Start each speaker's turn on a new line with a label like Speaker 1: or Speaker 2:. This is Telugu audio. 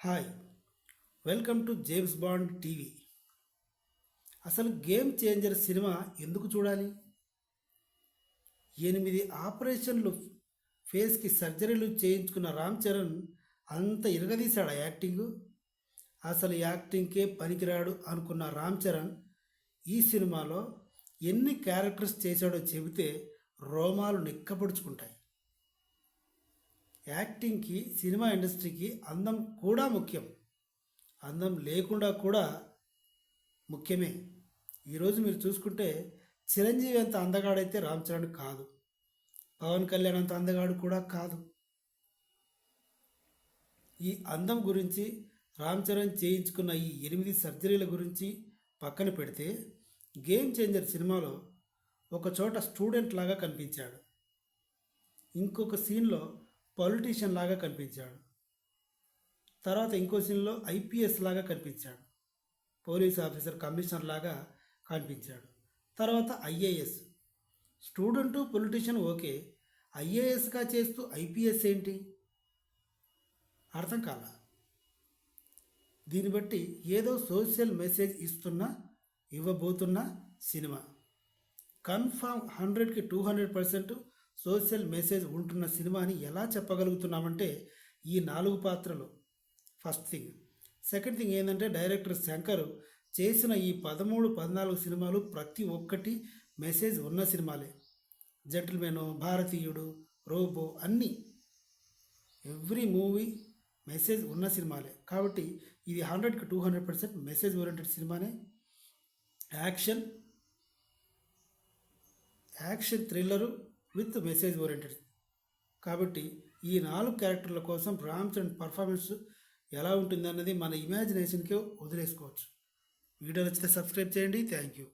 Speaker 1: Hi, welcome to James bond TV. అసలు గేమ్ చేంజర్ సినిమా ఎందుకు చూడాలి? 8 ఆపరేషన్లు, ఫేస్కి సర్జరీలు చేయించుకున్న రామ్ చరణ్ అంత ఇరగదీశాడా యాక్టింగ్? అసలు యాక్టింగ్కే పనికిరాడు అనుకున్న రామ్ చరణ్ ఈ సినిమాలో ఎన్ని క్యారెక్టర్స్ చేశాడో చెబితే రోమాలు నిక్కపొడుచుకుంటాయి. యాక్టింగ్కి, సినిమా ఇండస్ట్రీకి అందం కూడా ముఖ్యం. అందం లేకుండా కూడా ముఖ్యమే. ఈరోజు మీరు చూసుకుంటే చిరంజీవి అంత అందగాడైతే రామ్ చరణ్ కాదు, పవన్ కళ్యాణ్ అంత అందగాడు కూడా కాదు. ఈ అందం గురించి, రామ్ చరణ్ చేయించుకున్న ఈ 8 సర్జరీల గురించి పక్కన పెడితే, గేమ్ చేంజర్ సినిమాలో ఒక చోట స్టూడెంట్ లాగా కనిపించాడు, ఇంకొక సీన్లో పొలిటీషియన్ లాగా కనిపించాడు, తర్వాత ఇంకో సీన్లో ఐపీఎస్ లాగా కనిపించాడు, పోలీస్ ఆఫీసర్, కమిషనర్ లాగా కనిపించాడు, తర్వాత ఐఏఎస్. స్టూడెంటు, పొలిటీషియన్ ఓకే, ఐఏఎస్గా చేస్తూ ఐపీఎస్ ఏంటి? అర్థం కాల. దీన్ని బట్టి ఏదో సోషల్ మెసేజ్ ఇవ్వబోతున్న సినిమా. కన్ఫామ్ 100కి 200% సోషల్ మెసేజ్ ఉంటున్న సినిమా అని ఎలా చెప్పగలుగుతున్నామంటే ఈ 4 పాత్రలు ఫస్ట్ థింగ్. సెకండ్ థింగ్ ఏంటంటే డైరెక్టర్ శంకర్ చేసిన ఈ 13-14 సినిమాలు ప్రతి ఒక్కటి మెసేజ్ ఉన్న సినిమాలే. జెంటిల్మెన్, భారతీయుడు, రోబో అన్నీ ఎవ్రీ మూవీ మెసేజ్ ఉన్న సినిమాలే. కాబట్టి ఇది 100కి 200% మెసేజ్ ఓరియంటెడ్ సినిమానే. Action thriller with message oriented. కాబట్టి ఈ 4 క్యారెక్టర్ల కోసం రామ్ చరణ్ పర్ఫార్మెన్స్ ఎలా ఉంటుంది అన్నది మన ఇమాజినేషన్కే వదిలేసుకోవచ్చు. వీడియో నచ్చితే సబ్స్క్రైబ్ చేయండి. Thank you.